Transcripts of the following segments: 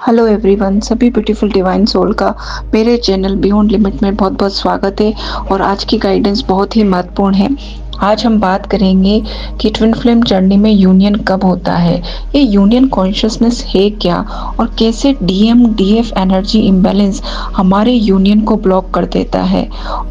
Hello everyone, सभी beautiful divine soul का मेरे चैनल बियॉन्ड लिमिट में बहुत बहुत स्वागत है। और आज की गाइडेंस बहुत ही महत्वपूर्ण है। आज हम बात करेंगे कि ट्विन फ्लेम जर्नी में यूनियन कब होता है, ये यूनियन कॉन्शियसनेस है क्या, और कैसे डीएम डीएफ एनर्जी इम्बैलेंस हमारे यूनियन को ब्लॉक कर देता है,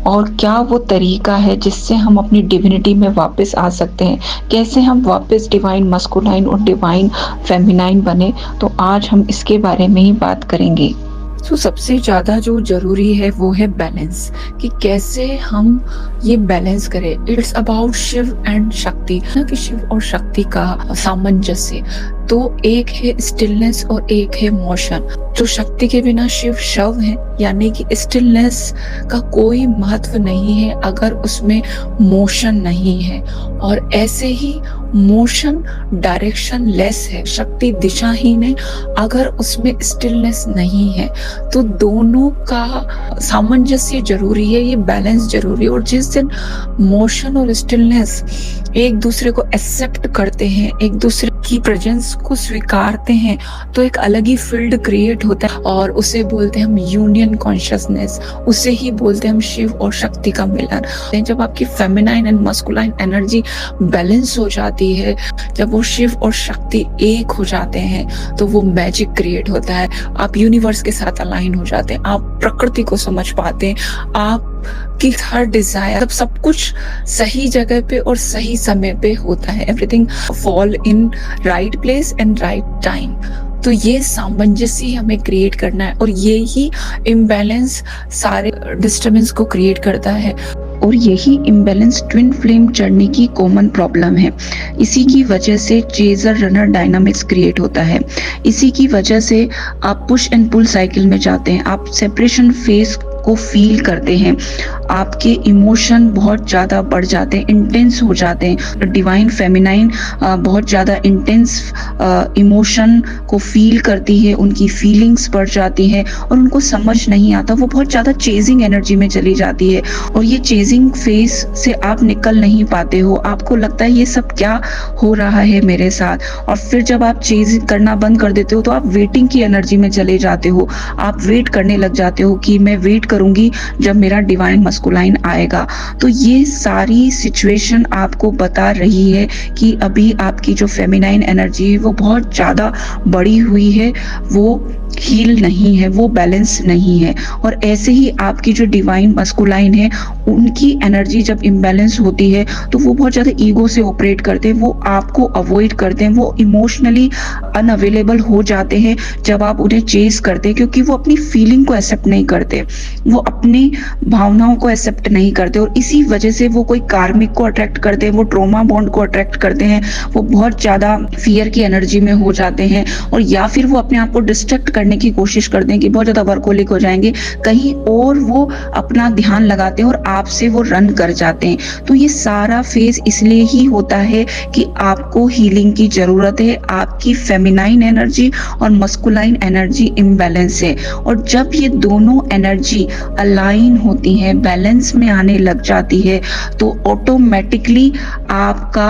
और क्या वो तरीका है जिससे हम अपनी डिविनिटी में वापस आ सकते हैं, कैसे हम वापस डिवाइन मस्कुलाइन और डिवाइन फेमिनाइन बने। तो आज हम इसके बारे में ही बात करेंगे। तो सबसे ज्यादा जो जरूरी है वो है बैलेंस, कि कैसे हम ये बैलेंस करें। इट्स अबाउट शिव एंड शक्ति, कि शिव और शक्ति का सामंजस्य। तो एक है स्टिलनेस और एक है मोशन। तो शक्ति के बिना शिव शव है, यानी कि स्टिलनेस का कोई महत्व नहीं है अगर उसमें मोशन नहीं है, और ऐसे ही मोशन डायरेक्शन लेस है, शक्ति दिशाहीन है अगर उसमें स्टिलनेस नहीं है। तो दोनों का सामंजस्य जरूरी है, ये बैलेंस जरूरी है। और जिस दिन मोशन और स्टिलनेस एक दूसरे को एक्सेप्ट करते हैं, एक दूसरे की प्रेजेंस को स्वीकारते हैं, तो एक अलग ही फील्ड क्रिएट होता है, और उसे बोलते हैं हम यूनियन कॉन्शियसनेस। उसे ही बोलते हैं हम शिव और शक्ति का मिलन। जब आपकी feminine and masculine energy balance हो जाती है, जब वो शिव और शक्ति एक हो जाते हैं, तो वो मैजिक क्रिएट होता है। आप यूनिवर्स के साथ अलाइन हो जाते हैं, आप प्रकृति को समझ पाते हैं, आप की हर डिजायर, सब कुछ सही जगह पे और सही समय पे होता है। Everything fall in right place and right time. तो ये सामंजस्य हमें क्रिएट करना है, और ये ही इम्बैलेंस सारे डिस्टर्बेंस को क्रिएट करता है। और यही इम्बैलेंस ट्विन फ्लेम जर्नी की कॉमन प्रॉब्लम है। इसी की वजह से चेजर रनर डायनामिक्स क्रिएट होता है। इसी की वजह से आप पुश एंड पुल साइकिल में जाते हैं, आप सेपरेशन फेज को फील करते हैं, आपके इमोशन बहुत ज़्यादा बढ़ जाते हैं, इंटेंस हो जाते हैं। डिवाइन फेमिनाइन बहुत ज़्यादा इंटेंस इमोशन को फील करती है, उनकी फीलिंग्स बढ़ जाती हैं, और उनको समझ नहीं आता, वो बहुत ज़्यादा चेजिंग एनर्जी में चली जाती है। और ये चेजिंग फेज से आप निकल नहीं पाते हो, आपको लगता है ये सब क्या हो रहा है मेरे साथ। और फिर जब आप चेजिंग करना बंद कर देते हो, तो आप वेटिंग की एनर्जी में चले जाते हो। आप वेट करने लग जाते हो कि मैं वेट करूंगी जब मेरा डिवाइन मस्कुलाइन आएगा। तो ये सारी सिचुएशन आपको बता रही है कि अभी आपकी जो फेमिनाइन एनर्जी है वो बहुत ज्यादा बढ़ी हुई है, वो हील नहीं है, वो बैलेंस नहीं है। और ऐसे ही आपकी जो डिवाइन मस्कुलाइन है, उनकी एनर्जी जब इम्बैलेंस होती है, तो वो बहुत ज्यादा ईगो से ऑपरेट करते हैं, वो आपको अवॉइड करते हैं, वो इमोशनली अनअवेलेबल हो जाते हैं जब आप उन्हें चेस करते हैं, क्योंकि वो अपनी फीलिंग को एक्सेप्ट नहीं करते, वो अपनी भावनाओं को एक्सेप्ट नहीं करते। और इसी वजह से वो कोई कार्मिक को अट्रैक्ट करते हैं, वो ट्रोमा बॉन्ड को अट्रैक्ट करते हैं, वो बहुत ज्यादा फियर की एनर्जी में हो जाते हैं, और या फिर वो अपने आप को डिस्ट्रैक्ट करने की कोशिश करते हैं कि बहुत ज्यादा वर्कोलिक हो जाएंगे कहीं, और वो अपना ध्यान लगाते हैं और आपसे वो रन कर जाते हैं। तो ये सारा फेज इसलिए ही होता है कि आपको हीलिंग की जरूरत है। आपकी फेमिनाइन एनर्जी और मस्कुलाइन एनर्जी इम्बैलेंस है, और जब ये दोनों एनर्जी अलाइन होती है, बैलेंस में आने लग जाती है, तो ऑटोमेटिकली आपका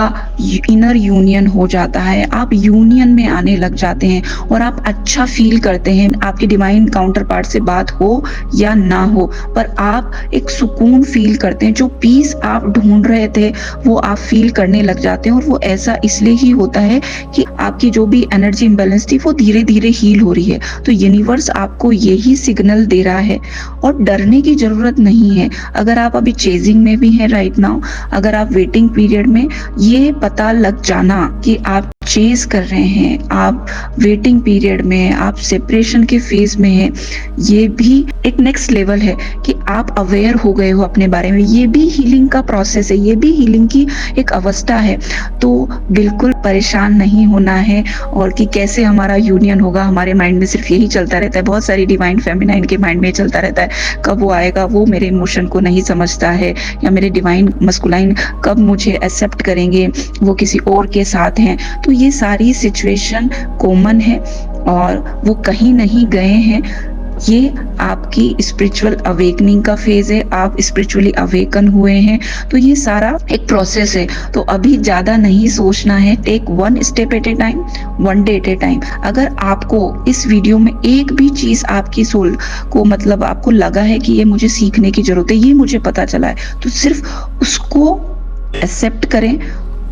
इनर यूनियन हो जाता है, आप यूनियन में आने लग जाते हैं, और आप अच्छा फील करते हैं। आपके डिवाइन काउंटर पार्ट से बात हो या ना हो, पर आप एक सुकून फील करते हैं, जो पीस आप ढूंढ रहे थे वो आप फील करने लग जाते हैं। और वो ऐसा इसलिए ही होता है कि आपकी जो भी एनर्जी इम्बैलेंस थी वो धीरे धीरे हील हो रही है। तो यूनिवर्स आपको यही सिग्नल दे रहा है, और डरने की जरूरत नहीं है। अगर आप अभी चेजिंग में भी हैं राइट नाउ, अगर आप वेटिंग पीरियड में, ये पता लग जाना कि आप चेज कर रहे हैं, आप वेटिंग पीरियड में, आप सेपरेशन के फेज में हैं, ये भी एक नेक्स्ट लेवल है कि आप अवेयर हो गए हो अपने बारे में। ये भी हीलिंग का प्रोसेस है, ये भी हीलिंग की एक अवस्था है। तो बिल्कुल परेशान नहीं होना है, और कि कैसे हमारा यूनियन होगा, हमारे माइंड में सिर्फ यही चलता रहता है। बहुत सारी डिवाइन फेमिनाइन के माइंड में चलता रहता है, कब वो आएगा, वो मेरे इमोशन को नहीं समझता है, या मेरे डिवाइन मस्कुलाइन कब मुझे एक्सेप्ट करेंगे, वो किसी और के साथ हैं। तो ये सारी सिचुएशन कॉमन है, और वो कहीं नहीं गए हैं। ये आपकी स्पिरिचुअल अवेकनिंग का फेज है, आप स्पिरिचुअली अवेकन हुए हैं, तो ये सारा एक प्रोसेस है। तो अभी ज्यादा नहीं सोचना है, take one step at a time, one day at a time. अगर आपको इस वीडियो में एक भी चीज आपकी सोल को मतलब आपको लगा है कि ये मुझे सीखने की जरूरत है, ये मुझे पता चला है, तो सिर्फ उसको एक्सेप्ट करें,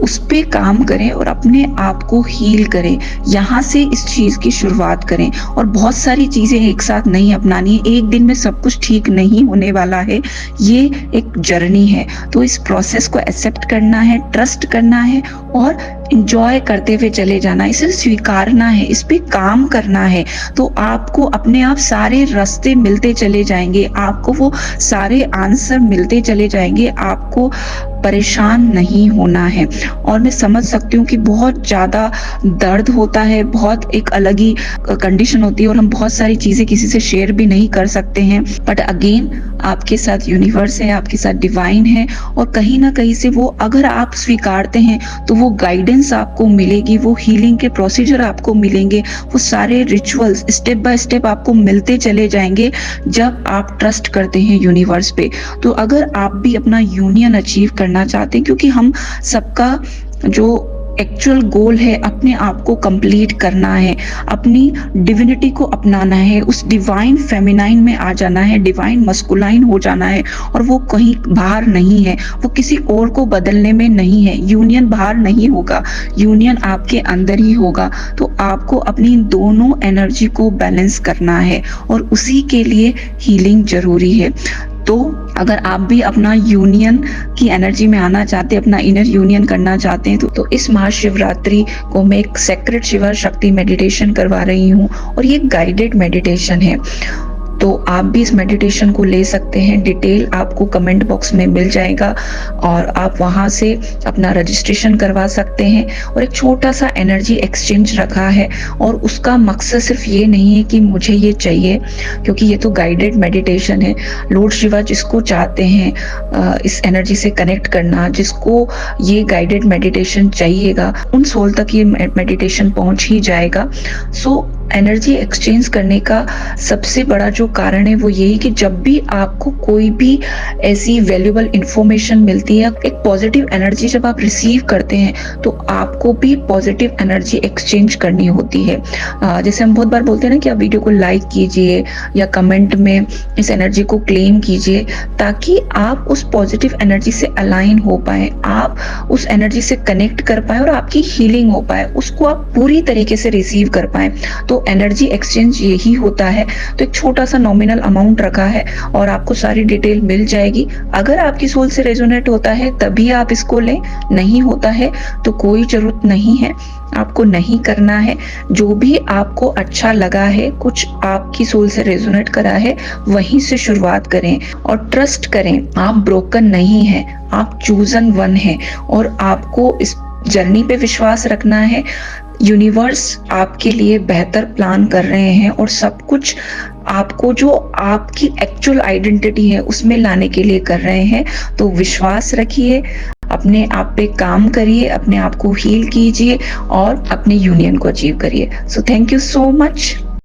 उस पे काम करें और अपने आप को हील करें। यहाँ से इस चीज की शुरुआत करें। और बहुत सारी चीजें एक साथ नहीं अपनानी है, एक दिन में सब कुछ ठीक नहीं होने वाला है, ये एक जर्नी है। तो इस प्रोसेस को एक्सेप्ट करना है, ट्रस्ट करना है और इंजॉय करते हुए चले जाना, इसे स्वीकारना है, इस पे काम करना है। तो आपको अपने आप सारे रास्ते मिलते चले जाएंगे, आपको वो सारे आंसर मिलते चले जाएंगे, आपको परेशान नहीं होना है। और मैं समझ सकती हूँ कि बहुत ज्यादा दर्द होता है, बहुत एक अलग ही कंडीशन होती है और हम बहुत सारी चीजें किसी से शेयर भी नहीं कर सकते हैं। बट अगेन आपके साथ यूनिवर्स है, आपके साथ डिवाइन है और कहीं ना कहीं से वो अगर आप स्वीकारते हैं तो वो गाइडेंस आपको मिलेगी, वो हीलिंग के प्रोसीजर आपको मिलेंगे, वो सारे रिचुअल्स स्टेप बाय स्टेप आपको मिलते चले जाएंगे जब आप ट्रस्ट करते हैं यूनिवर्स पे। तो अगर आप भी अपना यूनियन अचीव करना चाहते हैं, क्योंकि हम सबका जो एक्चुअल गोल है अपने आप को कंप्लीट करना है, अपनी डिविनिटी को अपनाना है, उस डिवाइन फेमिनाइन में आ जाना है, डिवाइन मस्कुलाइन हो जाना है। और वो कहीं बाहर नहीं है, वो किसी और को बदलने में नहीं है, यूनियन बाहर नहीं होगा, यूनियन आपके अंदर ही होगा। तो आपको अपनी दोनों एनर्जी को बैलेंस करना है और उसी के लिए हीलिंग जरूरी है। तो अगर आप भी अपना यूनियन की एनर्जी में आना चाहते हैं, अपना इनर यूनियन करना चाहते हैं, तो इस महाशिवरात्रि को मैं एक सेक्रेट शिवा शक्ति मेडिटेशन करवा रही हूँ और ये गाइडेड मेडिटेशन है। तो आप भी इस मेडिटेशन को ले सकते हैं, डिटेल आपको कमेंट बॉक्स में मिल जाएगा और आप वहां से अपना रजिस्ट्रेशन करवा सकते हैं। और एक छोटा सा एनर्जी एक्सचेंज रखा है और उसका मकसद सिर्फ ये नहीं है कि मुझे ये चाहिए, क्योंकि ये तो गाइडेड मेडिटेशन है। लॉर्ड शिवा जिसको चाहते हैं इस एनर्जी से कनेक्ट करना, जिसको ये गाइडेड मेडिटेशन चाहिएगा, उन सोल तक ये मेडिटेशन पहुंच ही जाएगा। सो एनर्जी एक्सचेंज करने का सबसे बड़ा जो कारण है वो यही कि जब भी आपको कोई भी ऐसी वैल्यूएबल इंफॉर्मेशन मिलती है, एक पॉजिटिव एनर्जी जब आप रिसीव करते हैं तो आपको भी पॉजिटिव एनर्जी एक्सचेंज करनी होती है। जैसे हम बहुत बार बोलते हैं ना कि आप वीडियो को लाइक कीजिए या कमेंट में इस एनर्जी को क्लेम कीजिए, ताकि आप उस पॉजिटिव एनर्जी से अलाइन हो पाए, आप उस एनर्जी से कनेक्ट कर पाए और आपकी हीलिंग हो पाए, उसको आप पूरी तरीके से रिसीव कर पाए। तो एनर्जी एक्सचेंज यही होता है। तो एक छोटा सा नॉमिनल अमाउंट रखा है और आपको सारी डिटेल मिल जाएगी। अगर आपकी सोल से रेजोनेट होता है तभी आप इसको लें, नहीं होता है तो कोई जरूरत नहीं है, आपको नहीं करना है। जो भी आपको अच्छा लगा है, कुछ आपकी सोल से रेजोनेट करा है, वहीं से शुरुआत करें और ट्रस्ट करें, आप ब्रोकन नहीं है, आप चूजन वन है और आपको इस जर्नी पे विश्वास रखना है। यूनिवर्स आपके लिए बेहतर प्लान कर रहे हैं और सब कुछ आपको जो आपकी एक्चुअल आइडेंटिटी है उसमें लाने के लिए कर रहे हैं। तो विश्वास रखिए, अपने आप पे काम करिए, अपने आप को हील कीजिए और अपने यूनियन को अचीव करिए। So thank you so much.